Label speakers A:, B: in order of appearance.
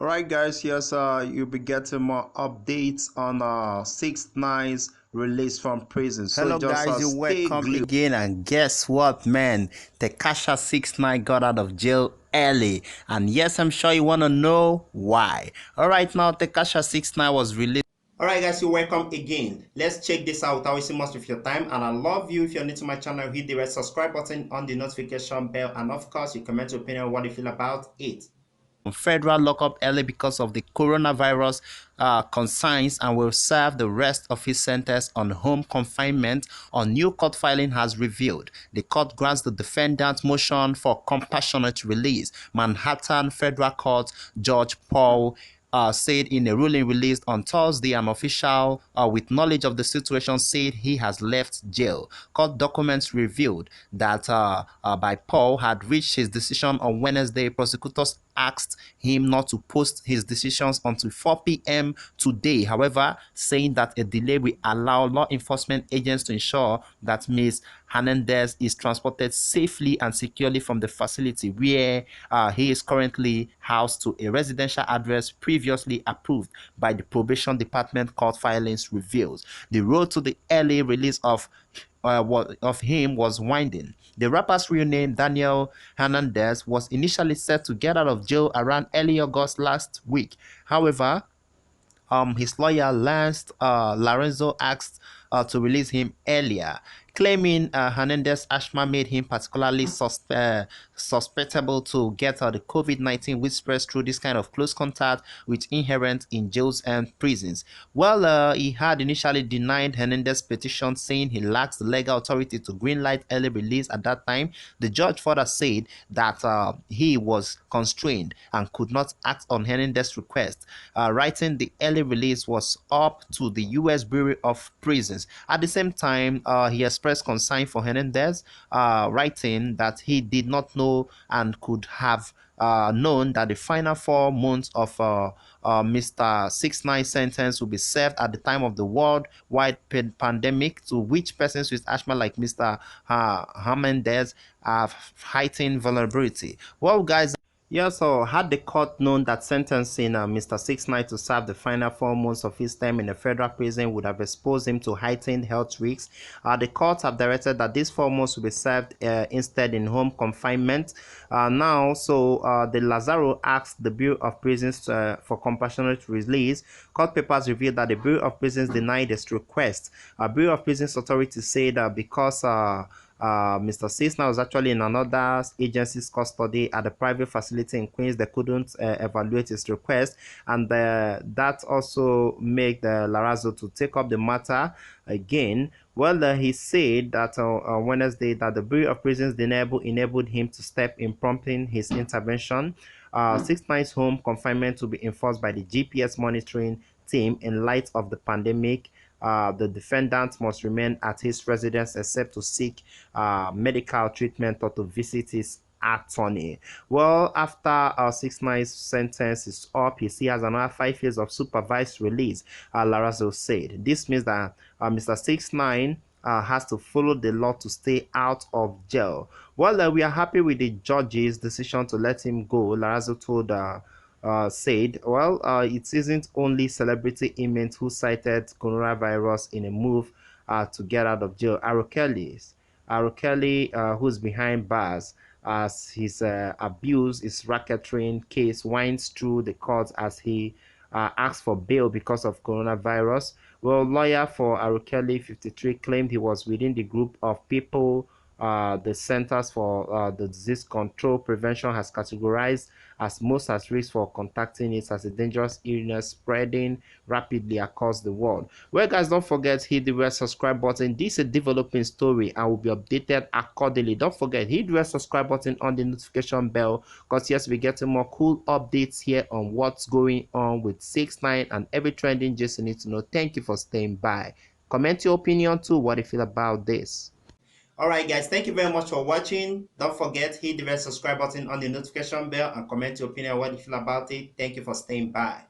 A: Alright guys, yes, you'll be getting more updates on 6ix9ine's release from prison. So
B: Hello
A: just
B: guys, you're
A: stay
B: welcome
A: glued.
B: again, and guess what, man? Tekashi 6ix9ine got out of jail early, and yes, I'm sure you want to know why. Alright, now Tekashi 6ix9ine was released.
A: Alright guys, you're welcome again. Let's check this out without wasting much of your time, and I love you. If you're new to my channel, hit the red subscribe button on the notification bell, and of course you comment your opinion on what you feel about it.
B: Federal lockup early because of the coronavirus concerns, and will serve the rest of his sentence on home confinement, on new court filing has revealed. The court grants the defendant's motion for compassionate release. Manhattan Federal Court Judge Paul said in a ruling released on Thursday, an official with knowledge of the situation said he has left jail. Court documents revealed that by Paul had reached his decision on Wednesday. Prosecutors asked him not to post his decisions until 4 p.m. today, however, saying that a delay will allow law enforcement agents to ensure that Ms. Hernandez is transported safely and securely from the facility where he is currently housed to a residential address previously approved by the probation department. Court filings reveals the road to the early release of him was winding. The rapper's real name, Daniel Hernandez, was initially set to get out of jail around early August last week. However, his lawyer Lance Lorenzo asked to release him earlier, claiming Hernandez's asthma made him particularly susceptible to get the COVID-19, which spreads through this kind of close contact, which inherent in jails and prisons. Well, he had initially denied Hernandez's petition, saying he lacks the legal authority to greenlight early release at that time. The judge further said that he was constrained and could not act on Hernandez's request, writing the early release was up to the U.S. Bureau of Prisons. At the same time, he expressed concern for Hernandez, writing that he did not know and could have known that the final 4 months of Mr. 6ix9ine sentence will be served at the time of the worldwide pandemic, to which persons with asthma like Mr. Hernandez have heightened vulnerability. Well, guys, yeah, so had the court known that sentencing Mr. 6ix9ine to serve the final 4 months of his term in a federal prison would have exposed him to heightened health risks, the courts have directed that these 4 months will be served instead in home confinement. The Lazaro asked the Bureau of Prisons for compassionate release. Court papers revealed that the Bureau of Prisons denied this request. Bureau of Prisons authorities said because Mr. 6ix9ine was actually in another agency's custody at a private facility in Queens, they couldn't evaluate his request, and that also made Lorenzo to take up the matter again. Well, he said that on Wednesday that the Bureau of Prisons enabled him to step in, prompting his intervention. 6ix9ine's home confinement will be enforced by the GPS monitoring team in light of the pandemic. The defendant must remain at his residence except to seek medical treatment or to visit his attorney. Well, after 6ix9ine's sentence is up, he still has another 5 years of supervised release, Lorenzo said. This means that Mr. 6ix9ine has to follow the law to stay out of jail. Well, we are happy with the judge's decision to let him go, Lorenzo told said, well, it isn't only celebrity inmates who cited coronavirus in a move to get out of jail. Arukeli, who's behind bars as his abuse is racketeering case winds through the courts as he asked for bail because of coronavirus. Well, lawyer for Arukeli, 53, claimed he was within the group of people the Centers for the Disease Control Prevention has categorized as most at risk for contacting it as a dangerous illness spreading rapidly across the world. Well, guys, don't forget, hit the red subscribe button. This is a developing story and will be updated accordingly. Don't forget, hit the red subscribe button on the notification bell, because yes, we're getting more cool updates here on what's going on with 6ix9ine and every trending gist you need to know. Thank you for staying by. Comment your opinion too, what you feel about this.
A: Alright guys, thank you very much for watching. Don't forget, hit the red subscribe button on the notification bell and comment your opinion on what you feel about it. Thank you for staying by.